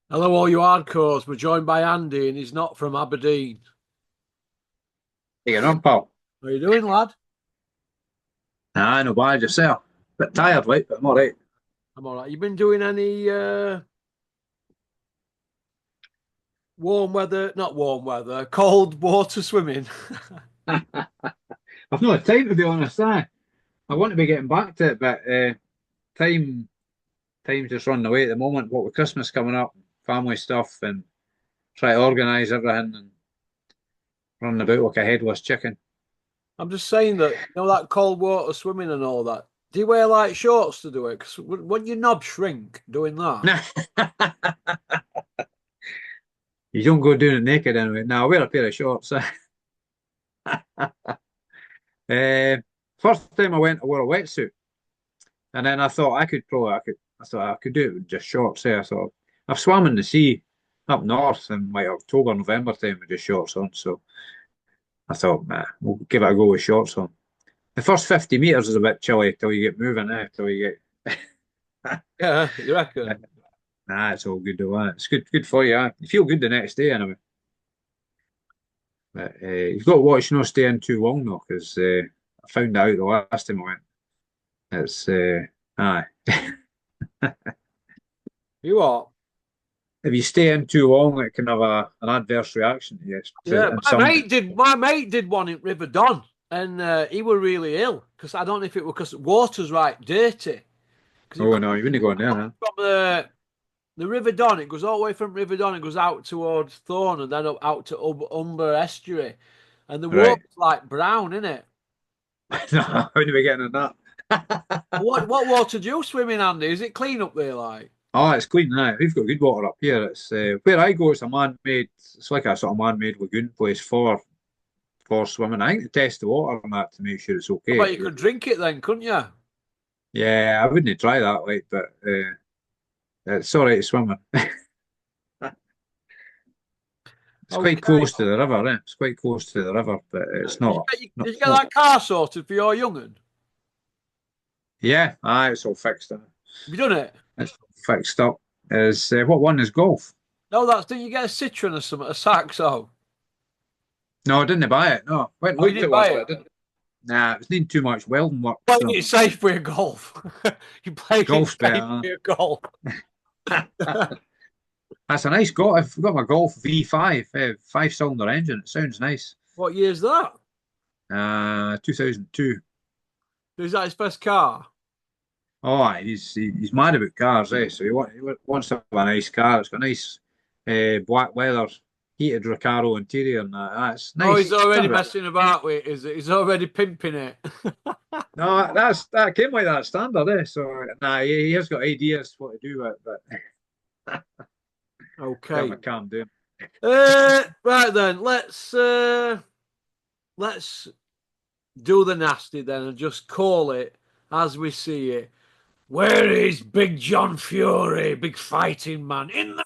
Hello, all you hardcores. We're joined by Andy, and he's not from Aberdeen. You get on, pal. How you doing, lad? Nah, no bad yourself. Bit tired, like, but I'm all right. I'm all right. You been doing any warm weather? Not warm weather, cold water swimming. I've not had time to be honest. I want to be getting back to it, but time time's just running away at the moment. What with Christmas coming up, family stuff, and try to organise everything and running about like a headless chicken. I'm just saying that that cold water swimming and all that. Do you wear like shorts to do it? Because when your knob shrink doing that. You don't go doing it naked anyway. Now I wear a pair of shorts. First time I went, I wore a wetsuit, and then I thought I thought I could do it with just shorts. There, so I've swam in the sea up north in like October, November time with just shorts on. So I thought, nah, we'll give it a go with shorts on. The first 50 meters is a bit chilly till you get moving, till you get. Yeah, you reckon? Nah, it's all good though. It's good for you. You feel good the next day anyway. But you've got to watch not staying too long though, because I found out the last time I went. It's aye. You what? If you stay in too long, it can have an adverse reaction to you. Yeah, And my some, mate did. My mate did one in River Don, and he were really ill because I don't know if it was because water's right dirty. Because it oh comes no, you wouldn't go in there, man. from the River Don. It goes all the way from River Don. It goes out towards Thorn and then up, out to Umber Estuary, and the Right. water's like brown, isn't it? No, I wouldn't be getting in that. What water do you swim in, Andy? Is it clean up there, like? Oh, it's clean now. We've got good water up here. It's where I go. It's a man-made. It's like a sort of man-made lagoon place for swimming. I think they test the water on that to make sure it's I okay. bet you could drink it then, couldn't you? Yeah, I wouldn't try that, like, but it's all right swimming. It's quite Okay. close to the river. It's quite close to the river, but it's Did not, you get not. that car sorted for your young'un? Yeah, it's all fixed. Have you done it? It's all fixed up. Is what one is golf? No, didn't you get a Citroen or something, a Saxo? No, I didn't buy it. No, went and Oh, you looked didn't at one, buy but it? I didn't. Nah, it was needing too much welding work. Playing So it safe with golf. You play it golf's safe better. with golf. That's a nice golf. I've got my Golf V5, five-cylinder engine. It sounds nice. What year's that? 2002. Is that his best car? Oh, he's mad about cars, eh? So he wants to have a nice car. It's got nice black leather, heated Recaro interior, and that's Oh, he's nice. It's already not bad. messing about with it, is it? He's already pimping it. No, that came like that standard, eh? So nah, he has got ideas what to do with it, but tell him Okay. I can't do. Right then, let's do the nasty then and just call it as we see it. Where is Big John Fury, big fighting man? In the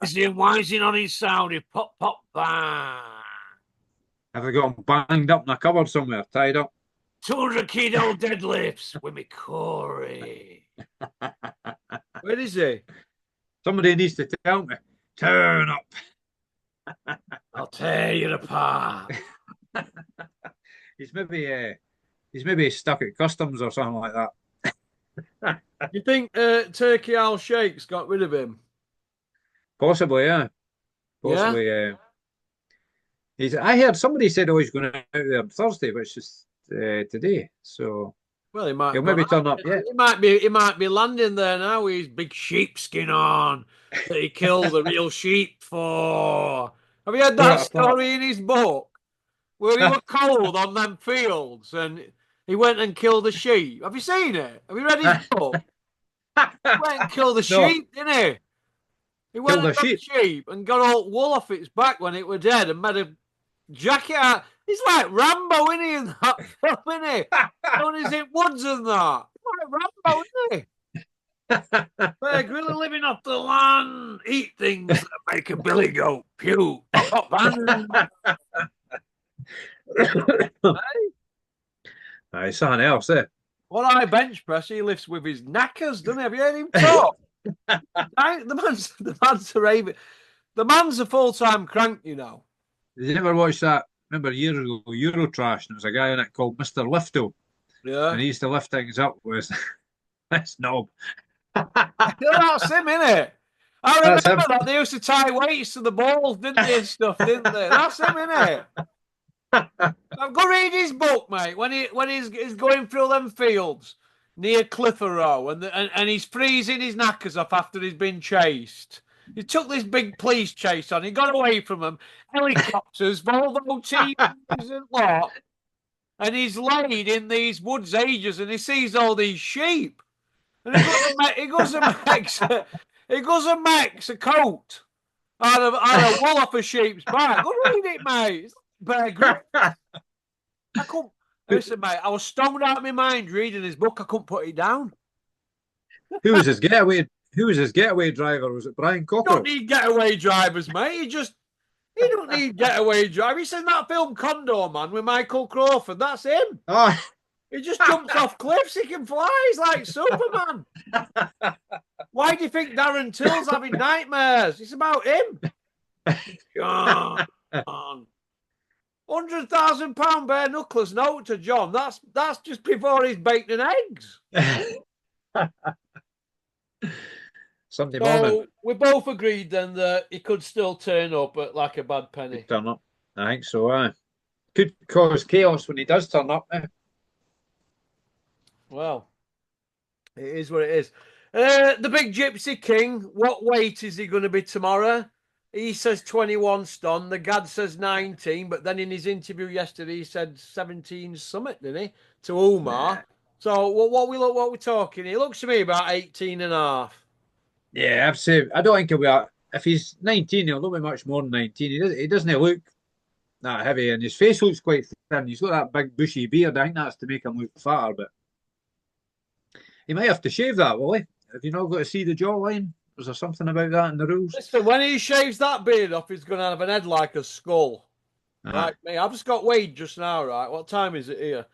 is he whining on his sound? He pop pop bang. Have I got him banged up in a cupboard somewhere, tied up? 200 kilo deadlifts with me Corey. Where is he? Somebody needs to tell me. Turn up. I'll tear you apart. He's maybe he's maybe stuck at customs or something like that. You think Turkey Al Sheikh's got rid of him? Possibly, yeah. Yeah? Possibly. He's. I heard somebody said, "Oh, he's going out there on Thursday," but it's just today. So Well, he might he'll have gone maybe out. turn up yet. He might be landing there now with his big sheepskin on that he killed the real sheep for. Have you heard Tore that it apart. story in his book? Where he was cold on them fields and he went and killed a sheep. Have you seen it? Have you read his book? He went and killed a No, sheep, didn't he? He went killed and a got a sheep. sheep and got all wool off its back when it were dead and made a jacket out. He's like Rambo, isn't he, in that film, isn't he? When he's in woods and that. Like Rambo, isn't he? Bear Grylls living off the land, eat things that make a billy goat puke. Pop, pop, bang. It's something else, eh? What I bench press, he lifts with his knackers, doesn't he? Have you heard him talk? The man's a raven. The man's a full-time crank, you know. Did you ever watch that? Remember years ago, Eurotrash, and there was a guy in it called Mr. Lifto, and Yeah. he used to lift things up with this knob. Yeah, that's him, innit? I That's remember him. that. They used to tie weights to the balls, didn't they, and stuff, didn't they? That's him, innit? I've got to read his book, mate. When he's going through them fields near Clitheroe, and he's freezing his knackers off after he's been chased. He took this big police chase on. He got away from them. Helicopters, Volvo TVs and lot. And he's laid in these woods ages, and he sees all these sheep. And he goes and makes a coat out of wool off a sheep's back. Go read it, mate. It's like Bear Grylls. I couldn't. Listen, mate, I was stoned out of my mind reading his book. I couldn't put it down. Who was his getaway? Who was his getaway driver? Was it Brian You Cockle? don't need getaway drivers, mate. He don't need getaway drivers. He's in that film Condor Man with Michael Crawford. That's him. Oh, He just jumps off cliffs. He can fly. He's like Superman. Why do you think Darren Till's having nightmares? It's about him. God. £100,000 bare knuckles note to John. That's just before he's baked in eggs. Sunday morning. So we both agreed then that he could still turn up at like a bad penny. Turn up. I think so. Could cause chaos when he does turn up. Well, it is what it is. The big Gypsy King, what weight is he going to be tomorrow? He says 21 stone. The Gad says 19, but then in his interview yesterday, he said 17 summit, didn't he? To Umar. Nah. So what we talking? He looks to me about 18 and a half. Yeah, I'd say I don't think he'll be. If he's 19, he'll not be much more than 19. He doesn't look that heavy, and his face looks quite thin. He's got that big bushy beard. I think that's to make him look fatter, but he might have to shave that, will he? Have you not got to see the jawline? Was there something about that in the rules? Listen, when he shaves that beard off, he's going to have an head like a skull. Like me. I've just got weighed just now, right? What time is it here?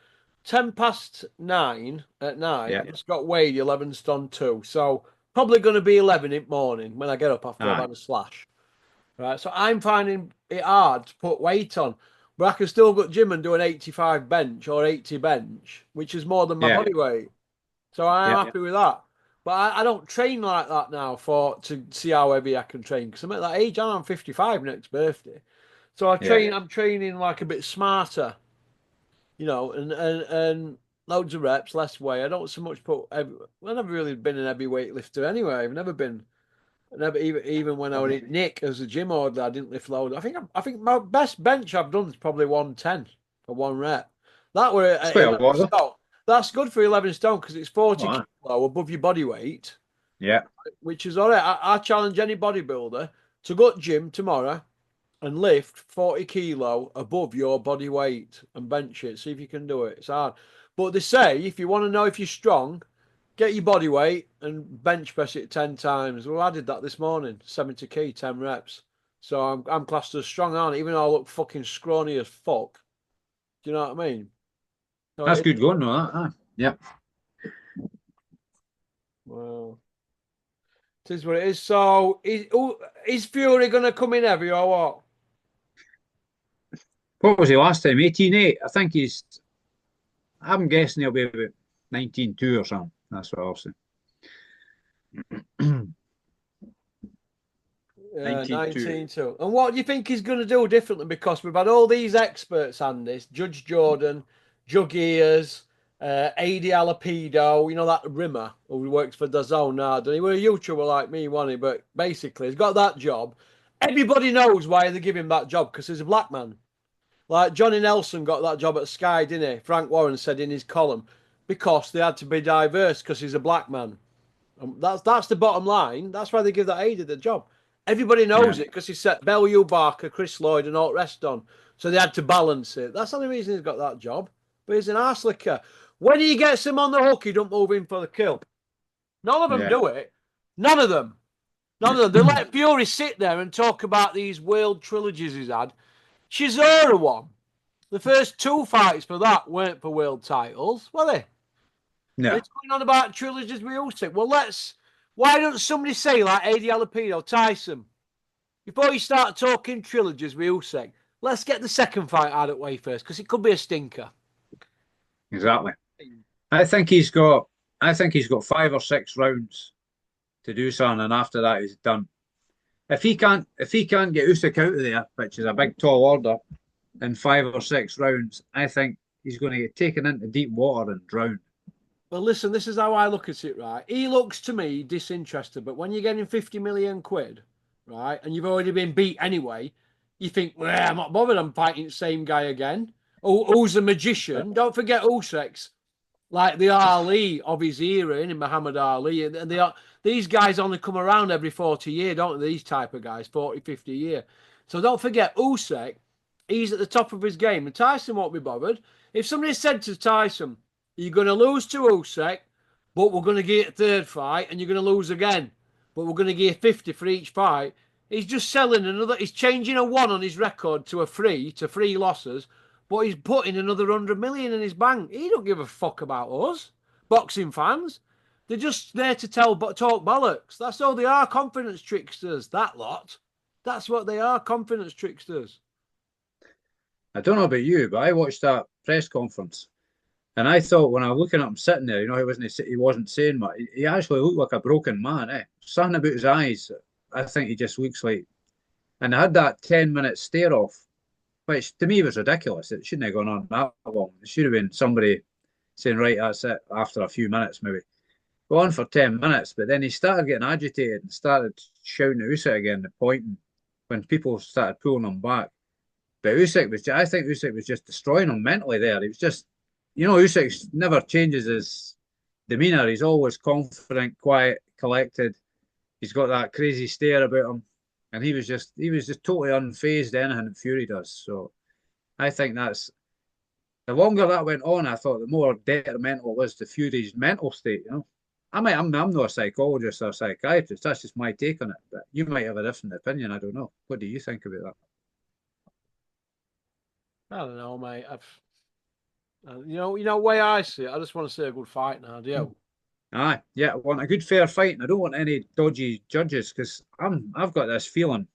9:10 at night. Yeah. It's got weighed 11 stone 2. So probably going to be 11 in the morning when I get up after I've had a slash. Right. So I'm finding it hard to put weight on. But I can still go to gym and do an 85 bench or 80 bench, which is more than my body weight. So I'm happy with that. But I don't train like that now to see how heavy I can train. Because I'm at that age, I'm 55 next birthday. So I'm training like a bit smarter, you know, and loads of reps, less weight. I don't so much I've never really been an heavy weightlifter anyway. I've never been, even when I was at Nick as a gym order, I didn't lift loads. I think my best bench I've done is probably 110 for one rep. That were at 11 stone. That's good for 11 stone because it's 40 kilo above your body weight. Yeah. Which is all right. I challenge any bodybuilder to go to gym tomorrow and lift 40 kilo above your body weight and bench it. See if you can do it. It's hard. But they say if you want to know if you're strong, get your body weight and bench press it 10 times. Well, I did that this morning, 70 kg, 10 reps. So I'm classed as strong, aren't I? Even though I look fucking scrawny as fuck. Do you know what I mean? So that's good going, though. Yeah. Well, it is what it is. So is Fury going to come in heavy or what? What was he last time? 18.8. I think I'm guessing he'll be about 19.2 or something. That's what I'll say. 19.2. And what do you think he's going to do differently? Because we've had all these experts on this: Judge Jordan, Jug Ears, AD Alapido, you know, that Rimmer who works for DAZN now. He was a YouTuber like me, wasn't he? But basically, he's got that job. Everybody knows why they give him that job, because he's a black man. Like Johnny Nelson got that job at Sky, didn't he? Frank Warren said in his column, because they had to be diverse because he's a black man. And that's the bottom line. That's why they give that AD the job. Everybody knows it because he set Bellew Barker, Chris Lloyd, and all the rest on. So they had to balance it. That's the only reason he's got that job. But he's an arse licker. When he gets him on the hook, he don't move in for the kill. None of them do it. None of them. They let Fury sit there and talk about these world trilogies he's had. Chisora won. The first 2 fights for that weren't for world titles, were they? No. It's going on about trilogies with Usyk. Well, Why don't somebody say, like Adi Jalapeno, Tyson, before you start talking trilogies with Usyk, let's get the second fight out of the way first, because it could be a stinker. Exactly. I think he's got. I think he's got 5 or 6 rounds to do something, and after that, he's done. If he can't get Usyk out of there, which is a big tall order, in 5 or 6 rounds, I think he's going to get taken into deep water and drowned. Well, listen, this is how I look at it, right? He looks to me disinterested, but when you're getting 50 million quid, right, and you've already been beat anyway, you think, well, I'm not bothered, I'm fighting the same guy again. Oh, who's a magician? Don't forget Usyk's like the Ali of his era, in Muhammad Ali. And these guys only come around every 40 years, don't they? These type of guys, 40, 50 a year. So don't forget Usyk, he's at the top of his game, and Tyson won't be bothered. If somebody said to Tyson, you're going to lose to Usyk, but we're going to get a third fight, and you're going to lose again, but we're going to get 50 for each fight, he's just selling another, he's changing a 1 on his record to a 3, to 3 losses, but he's putting another 100 million in his bank. He don't give a fuck about us, boxing fans. They're just there to talk bollocks. That's all they are, confidence tricksters, that lot. That's what they are, confidence tricksters. I don't know about you, but I watched that press conference, and I thought when I was looking at him sitting there, he wasn't saying much. He actually looked like a broken man. Something about his eyes. I think he just looks like. And I had that 10-minute stare off, which to me was ridiculous. It shouldn't have gone on that long. It should have been somebody saying, right, that's it, after a few minutes maybe. Go on for 10 minutes, but then he started getting agitated and started shouting at Usyk again, pointing when people started pulling him back. But I think Usyk was just destroying him mentally there. He was just, Usyk never changes his demeanour. He's always confident, quiet, collected. He's got that crazy stare about him. And he was just totally unfazed anything that Fury does. So I think that's the longer that went on, I thought the more detrimental it was to Fury's mental state. I'm not a psychologist or a psychiatrist. That's just my take on it. But you might have a different opinion. I don't know. What do you think about that? I don't know, mate. Way I see it, I just want to see a good fight now. Do you? Aye, yeah, I want a good fair fight, and I don't want any dodgy judges because I've got this feeling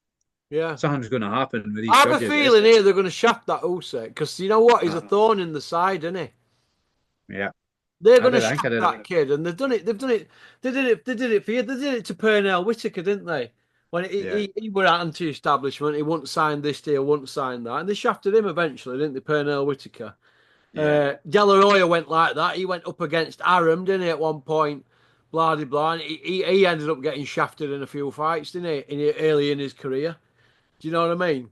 Yeah. something's going to happen with these I have judges. a feeling here they're going to shaft that Usyk because you know what? He's a thorn in the side, isn't he? Yeah, They're I going to did. I think I shaft did. that kid, and they've done it. They've done it. They did it. They did it for you. They did it to Pernell Whitaker, didn't they? When Yeah, he were anti-establishment, he wouldn't sign this deal, wouldn't sign that, and they shafted him eventually, didn't they? Pernell Whitaker. yeah. De La Hoya went like that. He went up against Arum, didn't he? At one point, blah de blah. And he ended up getting shafted in a few fights, didn't he? Early in his career. Do you know what I mean?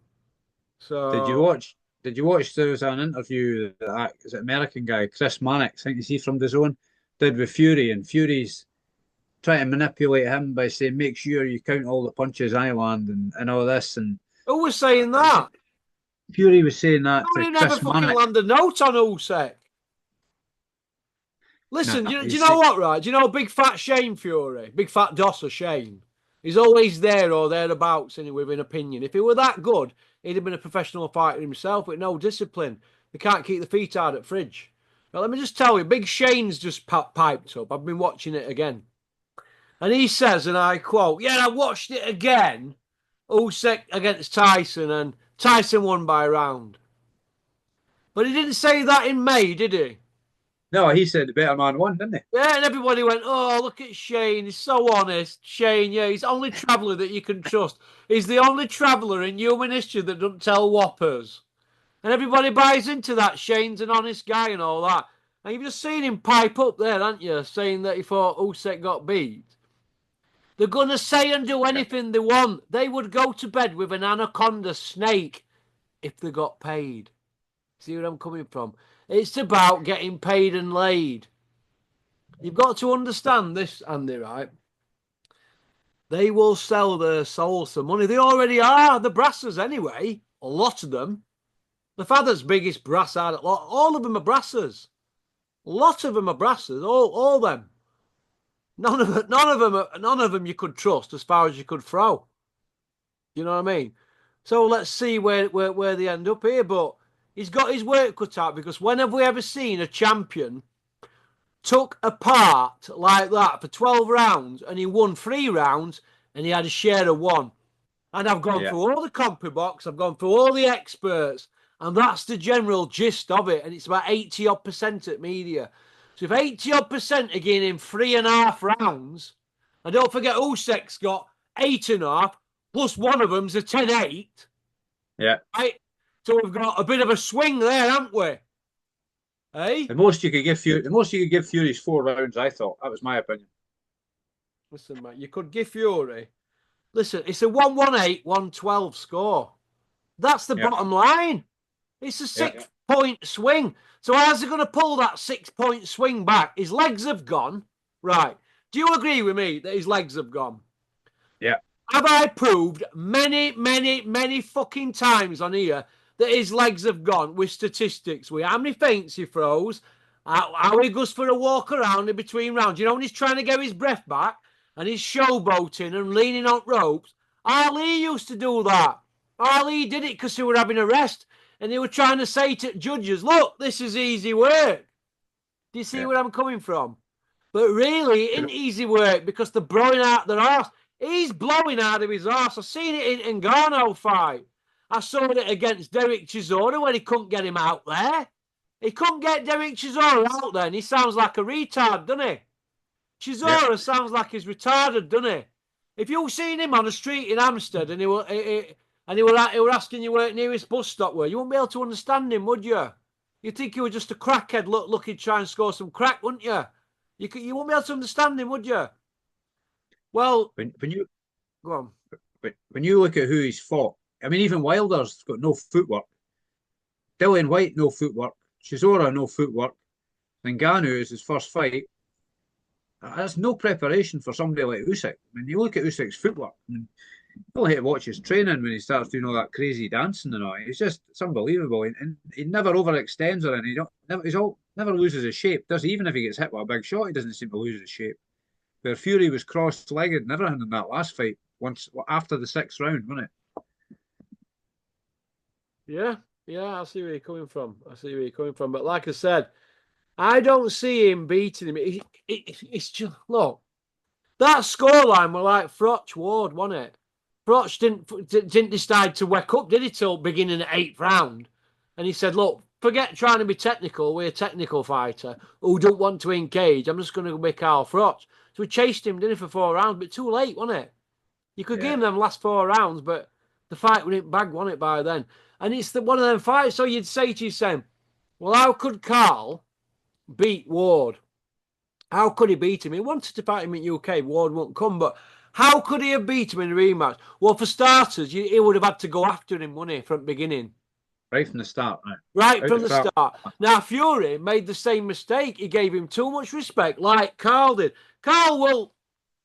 Did you So watch? Did you watch? There was an interview that is it American guy Chris Mannix, I think is he from the Zone, did with Fury, and Fury's trying to manipulate him by saying, "Make sure you count all the punches I land and all this." And who was saying that? Fury was saying that to Nobody never Chris fucking Mannix. landed a note on Usyk. No, Listen, do you he's know what, right? Do you know big fat Shane Fury? Big fat Dosser Shane. He's always there or thereabouts anyway, with an opinion. If he were that good, he'd have been a professional fighter himself with no discipline. They can't keep the feet out at fridge. But let me just tell you, Big Shane's just piped up. I've been watching it again. And he says, and I quote, yeah, I watched it again. Usyk against Tyson, and Tyson won by a round. But he didn't say that in May, did he? no, he said the better man won, didn't he? Yeah, and everybody went, oh, look at Shane. He's so honest. Shane, yeah, he's the only traveller that you can trust. He's the only traveller in human history that doesn't tell whoppers. And everybody buys into that. Shane's an honest guy and all that. And you've just seen him pipe up there, haven't you? Saying that he thought Usyk got beat. They're going to say and do anything they want. They would go to bed with an anaconda snake if they got paid. See where I'm coming from? It's about getting paid and laid. You've got to understand this, Andy, right? They will sell their souls for money. They already are. The brassers, anyway. A lot of them. The father's biggest brass out of lot. All of them are brassers. A lot of them are brassers. All them. None of them you could trust as far as you could throw. You know what I mean? So let's see where they end up here. But he's got his work cut out because when have we ever seen a champion took apart like that for 12 rounds and he won 3 rounds and he had a share of 1. And I've gone through all the compy box, I've gone through all the experts, and that's the general gist of it. And it's about 80% at media. So if 80% are getting 3.5 rounds, and don't forget Usyk's got 8.5, plus one of them's a 10-8. Yeah. Right? So we've got a bit of a swing there, haven't we? Hey? The most you could give Fury is 4 rounds, I thought. That was my opinion. Listen, mate, you could give Fury. Listen, it's a 118, 112 score. That's the bottom line. It's a 6-point swing. So how's he going to pull that 6-point swing back? His legs have gone. Right. Do you agree with me that his legs have gone? Yeah. Have I proved many, many, many fucking times on here that his legs have gone with statistics? With how many feints he throws, how he goes for a walk around in between rounds. You know when he's trying to get his breath back and he's showboating and leaning on ropes? Ali used to do that. Ali did it because he were having a rest and they were trying to say to judges, look, this is easy work. Do you see where I'm coming from? But really, it ain't easy work because they're blowing out their arse. He's blowing out of his arse. I've seen it in Ngannou fight. I saw it against Derek Chisora when he couldn't get him out there. He couldn't get Derek Chisora out there, and he sounds like a retard, doesn't he? Chisora sounds like he's retarded, doesn't he? If you seen him on the street in Hampstead and he were asking you where the nearest bus stop were, you wouldn't be able to understand him, would you? You'd think he was just a crackhead looking to try and score some crack, wouldn't you? You won't be able to understand him, would you? Well, when you go on. When you look at who he's fought, I mean, even Wilder's got no footwork. Dillian White, no footwork. Chisora, no footwork. Ngannou is his first fight. That's no preparation for somebody like Usyk. When you look at Usyk's footwork, you don't hate to watch his training when he starts doing all that crazy dancing and all. It's unbelievable. And he never overextends or anything. Never loses his shape. Does even if he gets hit with a big shot, he doesn't seem to lose his shape. Where Fury was cross-legged and everything in that last fight once after the 6th round, wasn't it? Yeah, I see where you're coming from. But like I said, I don't see him beating him. It's just, look, that scoreline were like Froch Ward, wasn't it? Froch didn't decide to wake up, did he, till beginning at 8th round? And he said, look, forget trying to be technical. We're a technical fighter who don't want to engage. I'm just going to make Carl Froch. So we chased him, didn't he, for 4 rounds, but too late, wasn't it? You could give him them last 4 rounds, but the fight wouldn't bag, wasn't it, by then? And it's one of them fights. So you'd say to yourself, well, how could Carl beat Ward? How could he beat him? He wanted to fight him in UK. Ward won't come, but how could he have beat him in a rematch? Well, for starters, he would have had to go after him, wouldn't he, from the beginning? Right from the start, right? Right from the start. Now, Fury made the same mistake. He gave him too much respect, like Carl did. Carl will...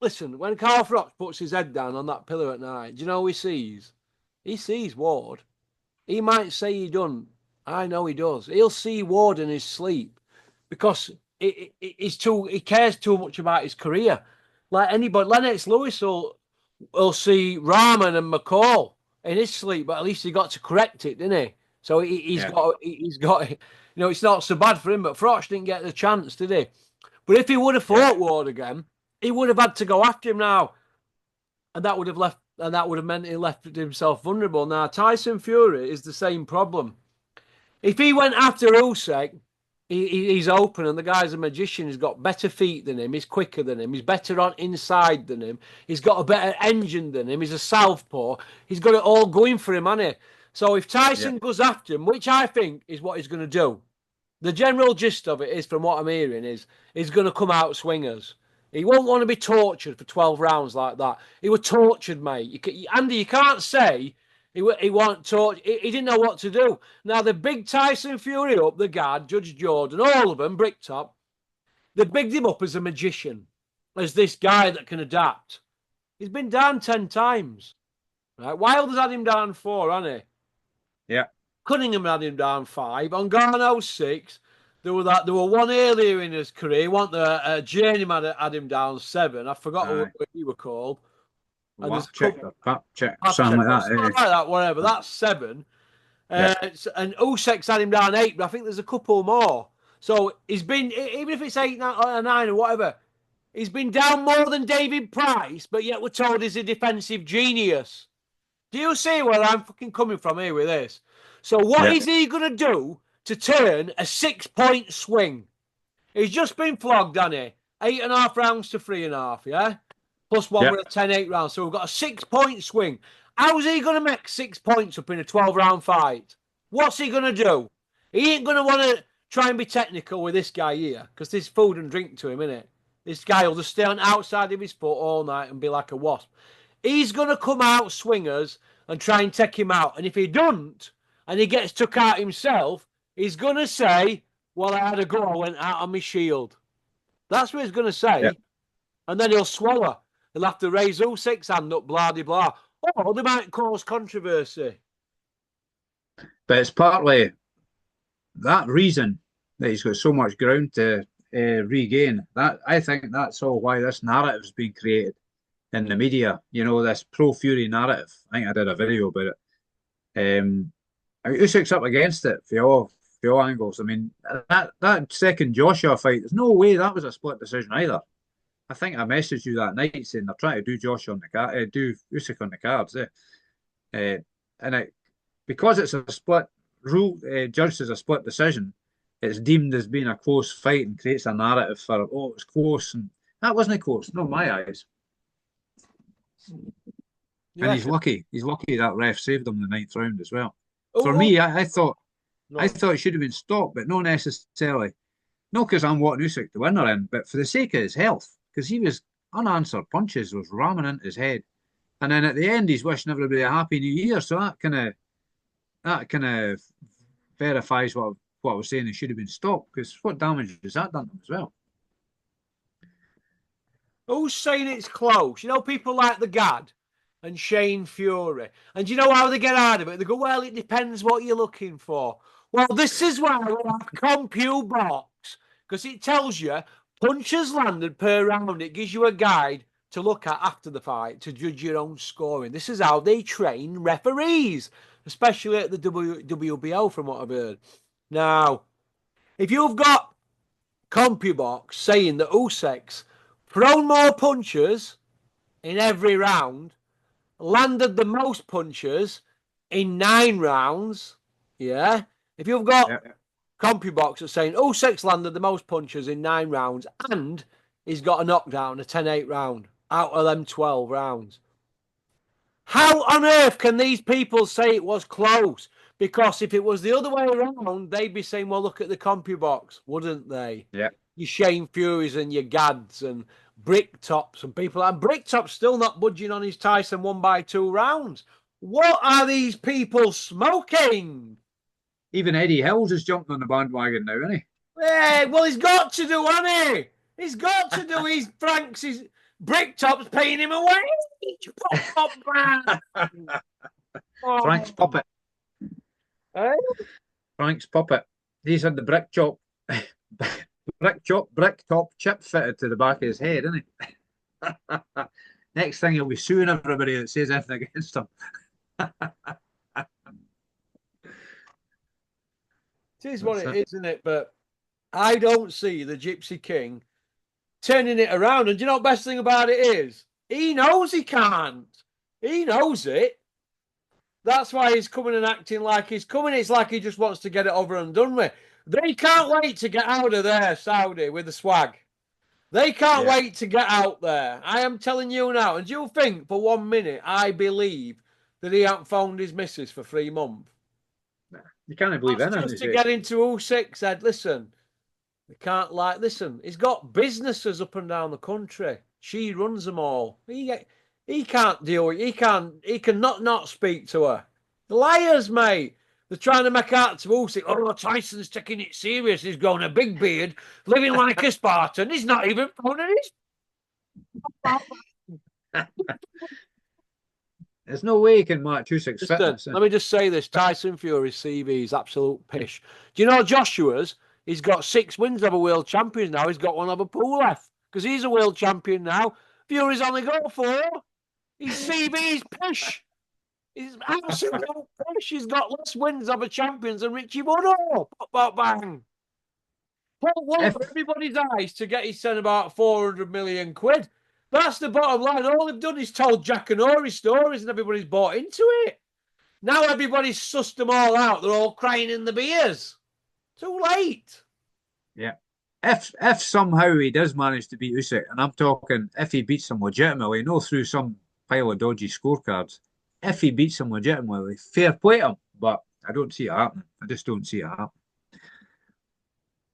Listen, when Carl Froch puts his head down on that pillow at night, do you know who he sees? He sees Ward. He might say he doesn't. I know he does. He'll see Ward in his sleep because he cares too much about his career. Like anybody, Lennox Lewis will see Rahman and McCall in his sleep, but at least he got to correct it, didn't he? So he's got it. You know, it's not so bad for him, but Froch didn't get the chance, did he? But if he would have fought Ward again, he would have had to go after him now. And that would have meant he left himself vulnerable. Now, Tyson Fury is the same problem. If he went after Usyk, he's open, and the guy's a magician. He's got better feet than him. He's quicker than him. He's better on inside than him. He's got a better engine than him. He's a southpaw. He's got it all going for him, hasn't he? So if Tyson goes after him, which I think is what he's going to do, the general gist of it is, from what I'm hearing, is he's going to come out swingers. He won't want to be tortured for 12 rounds like that. He was tortured, mate. Andy, you can't say he wasn't tortured. He didn't know what to do. Now, the big Tyson Fury up, the guard, Judge Jordan, all of them, Bricktop, they bigged him up as a magician, as this guy that can adapt. He's been down 10 times. Right? Wilder's had him down 4, hasn't he? Yeah. Cunningham had him down 5. On Ngannou 6. There were one earlier in his career. Journeyman had him down 7. I forgot what he were called. And Pap check, something like that. Something like that, whatever. That's 7. And Usyk's had him down 8, but I think there's a couple more. So he's been, even if it's 8 or 9 or whatever, he's been down more than David Price, but yet we're told he's a defensive genius. Do you see where I'm fucking coming from here with this? So what is he going to do to turn a 6-point swing? He's just been flogged, hasn't he? 8.5 rounds to 3.5, yeah? Plus one with a 10-8 round. So we've got a 6-point swing. How's he going to make 6 points up in a 12-round fight? What's he going to do? He ain't going to want to try and be technical with this guy here because there's food and drink to him, innit? This guy will just stay on the outside of his foot all night and be like a wasp. He's going to come out swingers and try and take him out. And if he doesn't, and he gets took out himself, he's going to say, well, I had a go, I went out on my shield. That's what he's going to say. Yep. And then he'll swallow. He'll have to raise Usyk's hand up, blah, blah, blah. Oh, they might cause controversy. But it's partly that reason that he's got so much ground to regain. That I think that's all why this narrative's been created in the media. You know, this pro-Fury narrative. I think I did a video about it. I mean, Usyk's up against it for all angles. I mean, that second Joshua fight, there's no way that was a split decision either. I think I messaged you that night saying they're trying to do Joshua on the card, do Usyk on the cards, and because it's a split rule, judged as a split decision, it's deemed as being a close fight and creates a narrative for it was close, and that wasn't close, not in my eyes. And he's lucky. He's lucky that ref saved him in the 9th round as well. For me, I thought it should have been stopped, but not necessarily. Not because I'm wanting Usyk to win or in, but for the sake of his health, because he was unanswered punches was ramming into his head, and then at the end he's wishing everybody a happy new year. So that kind of verifies what I was saying. It should have been stopped because what damage has that done to him as well? Who's saying it's close? You know, people like the Gad and Shane Fury. And you know how they get out of it? They go, well, it depends what you're looking for. Well, this is why we have CompuBox, because it tells you punches landed per round. It gives you a guide to look at after the fight to judge your own scoring. This is how they train referees, especially at the WBO, from what I've heard. Now, if you've got CompuBox saying that Usyk's thrown more punches in every round, landed the most punches in 9 rounds, yeah? If you've got CompuBox that's saying Usyk's landed the most punches in 9 rounds and he's got a knockdown, a 10-8 round out of them 12 rounds. How on earth can these people say it was close? Because if it was the other way around, they'd be saying, well, look at the CompuBox, wouldn't they? Yeah. Your Shane Furies and your Gads and Bricktops and people. And Bricktop's still not budging on his Tyson 1-by-2 rounds. What are these people smoking? Even Eddie Hills has jumped on the bandwagon now, isn't he? Yeah, well, he's got to do, hasn't he? He's got to do. His Frank's, his Bricktop's paying him away. Frank's puppet. Hey? Frank's puppet. He's had the bricktop chip fitted to the back of his head, isn't he? Next thing, he'll be suing everybody that says anything against him. It is what it is, isn't it? But I don't see the Gypsy King turning it around. And do you know what the best thing about it is? He knows he can't. He knows it. That's why he's coming and acting like he's coming. It's like he just wants to get it over and done with. They can't wait to get out of there, Saudi, with the swag. They can't wait to get out there. I am telling you now. And do you think for 1 minute I believe that he hasn't phoned his missus for 3 months? You can't believe anything. Just to get into Usyk said, listen, they can't listen, he's got businesses up and down the country. She runs them all. He can't deal with it. He can not speak to her. Liars, mate. They're trying to make out to Usyk, oh, Tyson's taking it serious. He's grown a big beard, living like a Spartan. He's not even phoning his... There's no way he can match Usyk's fitness. Let me just say this. Tyson Fury's CV is absolute pish. Do you know Joshua's? He's got 6 wins over world champions now. He's got 1 over Pulev because he's a world champion now. Fury's only got 4. His CV's pish. He's absolute pish. He's got less wins over champions than Richie Woodall. Pop, pop, bang. Put wool If for everybody's eyes to get his son about 400 million quid. That's the bottom line. All they've done is told Jack and Ori stories and everybody's bought into it. Now everybody's sussed them all out. They're all crying in the beers. Too late. yeah, if somehow he does manage to beat Usyk, and I'm talking if he beats him legitimately, no through some pile of dodgy scorecards. If he beats him legitimately, fair play to him. But I don't see it happening. I just don't see it happening.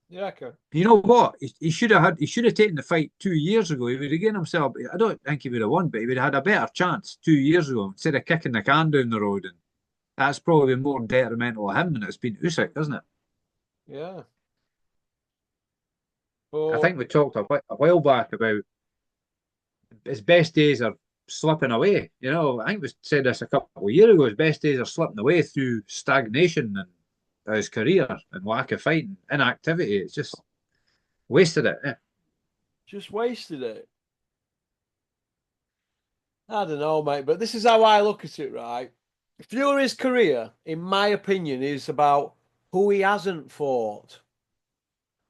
Yeah, okay. You know what? He should have had. He should have taken the fight 2 years ago. He would have given himself. I don't think he would have won, but he would have had a better chance 2 years ago instead of kicking the can down the road. And that's probably more detrimental to him than it's been Usyk, isn't it? Yeah. I But think we talked a while back about his best days are slipping away. You know, I think we said this a couple of years ago. His best days are slipping away through stagnation and his career and lack of fighting, inactivity. It's just wasted it. Yeah. just wasted it. I don't know, mate, but this is how I look at it, right? Fury's career, in my opinion, is about who he hasn't fought.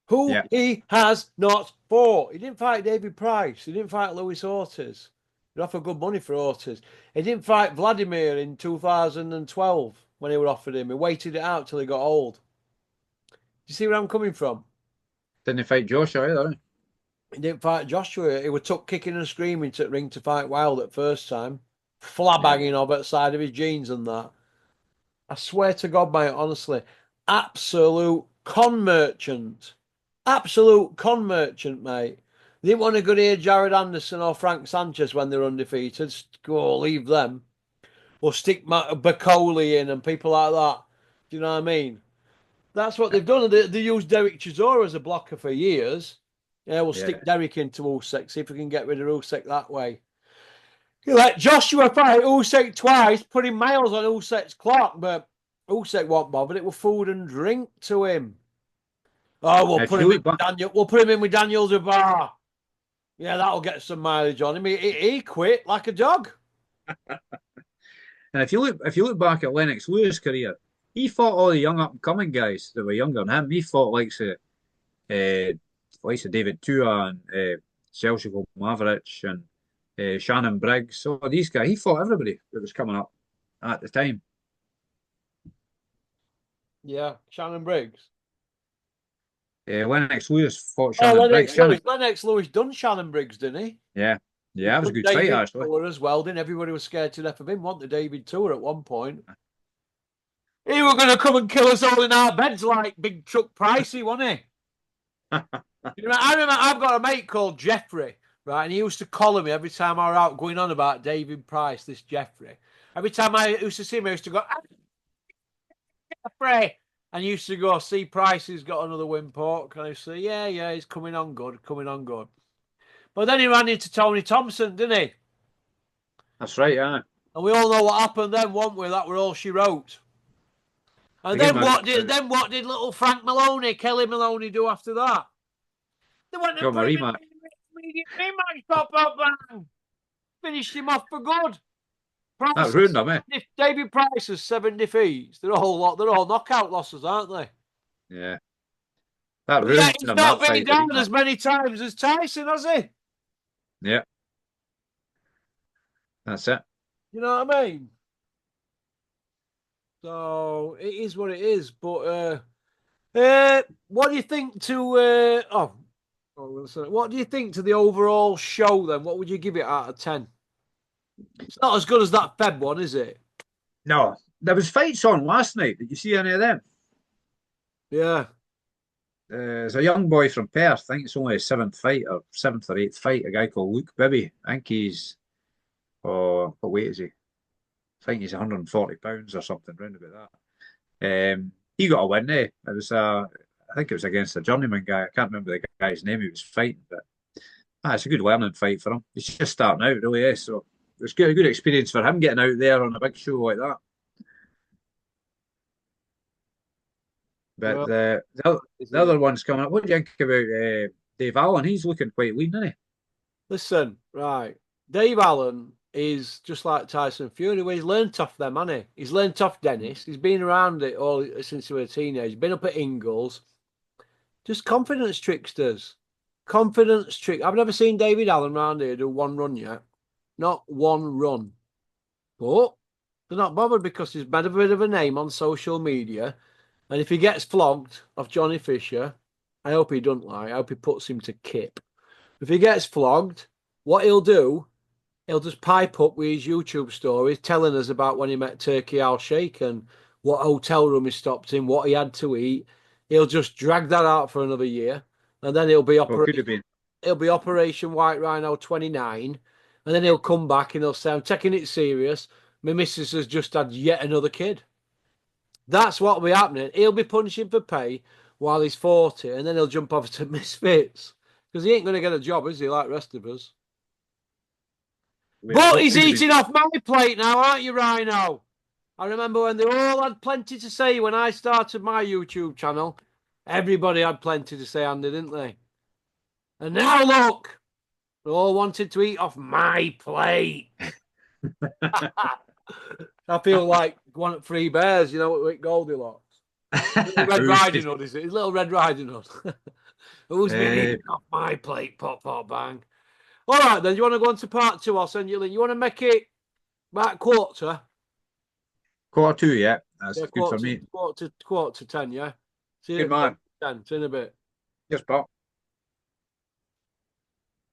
Who Yeah. he has not fought. He didn't fight David Price. He didn't fight Luis Ortiz. He offered good money for Ortiz. He didn't fight Vladimir in 2012 when he were offered him. He waited it out till he got old. Do you see where I'm coming from? Didn't fight Joshua either. He didn't fight Joshua. He was took kicking and screaming to the ring to fight Wild at first time. Yeah. Flabbanging of at side of his jeans and that. I swear to God, mate, honestly. Absolute con merchant. Absolute con merchant, mate. They didn't want to go near Jared Anderson or Frank Sanchez when they're undefeated. Go leave them. Or stick Bacoli in and people like that. Do you know what I mean? That's what they've done. They used Derek Chisora as a blocker for years. Yeah, we'll Yeah. stick Derek into Usyk, see if we can get rid of Usyk that way. You let Joshua fight Usyk twice, putting miles on Usyk's clock, but Usyk won't bother. It was food and drink to him. Oh, we'll If put you him in look with back, Daniel. We'll put him in with Daniel Dubois. Yeah, that'll get some mileage on him. He quit like a dog. and if you look back at Lennox Lewis' career, he fought all the young up and coming guys that were younger than him. He fought likes of David Tua and Selçuk Maverick and Shannon Briggs. So these guys, he fought everybody that was coming up at the time. Yeah, Shannon Briggs. Lennox Lewis fought Oh, Shannon Briggs. Lennox Lewis done Shannon Briggs, didn't he? Yeah, He yeah, that was a done good fight David actually. Tour as well, didn't everybody was scared to death of him, wasn't the David Tour at one point? He were going to come and kill us all in our beds like big truck Pricey, wasn't he? I remember I've got a mate called Jeffrey, right? And he used to collar me every time I were out going on about David Price, this Jeffrey. Every time I used to see him, I used to go, Jeffrey. And he used to go, see Price has got another win pork. And I used to say, yeah, he's coming on good, coming on good. But then he ran into Tony Thompson, didn't he? That's right, yeah. And we all know what happened then, won't we? That were all she wrote. And Again, then man, what did little Frank Maloney, Kelly Maloney do after that? They went and got my put him in rematch. the immediate rematch, pop, bang. Finished him off for good. That Price, ruined him, eh? David Price has 7 defeats. They're all knockout losses, aren't they? Yeah, that But yeah, ruined he's him. not That been fight, the down rematch. as many times as Tyson, has he? Yeah, that's it. You know what I mean? So it is what it is. But what do you think to what do you think to the overall show then? What would you give it out of 10? It's not as good as that Feb one, is it? No, there was fights on last night. Did you see any of them? Yeah. There's a young boy from Perth. I think it's only his seventh fight or seventh or eighth fight. A guy called Luke Bibby. I think he's what weight is he? I think he's 140 pounds or something, round about that. He got a win there. I think it was against a journeyman guy. I can't remember the guy's name he was fighting, but it's a good learning fight for him. He's just starting out, really. So it's a good experience for him getting out there on a big show like that. But Well, the other one's coming up. What do you think about Dave Allen? He's looking quite lean, isn't he? listen, right. Dave Allen is just like Tyson Fury. Well, he's learned off them, hasn't he? He's learned off Dennis. He's been around it all since he was a teenager. He's been up at Ingles. Just confidence tricksters. Confidence trick. I've never seen David Allen round here do one run yet. Not one run. But they're not bothered because he's made a bit of a name on social media. And if he gets flogged off Johnny Fisher, I hope he doesn't lie. I hope he puts him to kip. If he gets flogged, what he'll do, he'll just pipe up with his YouTube stories telling us about when he met Turkey Al Sheikh and what hotel room he stopped in, what he had to eat. He'll just drag that out for another year. And then Well, could have been. It'll be Operation White Rhino 29. And then he'll come back and he'll say, I'm taking it serious. My missus has just had yet another kid. That's what will be happening. He'll be punching for pay while he's 40, and then he'll jump over to Misfits. Because he ain't going to get a job, is he, like the rest of us? But he's eating off my plate now, aren't you, Rhino? I remember when they all had plenty to say when I started my YouTube channel. Everybody had plenty to say, Andy, didn't they? And now look, they all wanted to eat off my plate. I feel like one at Three Bears, you know, with Goldilocks. Red Riding Hood, is it? His little Red Riding Hood. Who's been eating off my plate? Pop, pop, bang. All right, then. You want to go on to part 2? I'll send you a link. You want to make it about quarter? Quarter 2, yeah. That's good for me. Quarter to 10, yeah? See you Good man. 10. See you in a bit. Yes, Pop.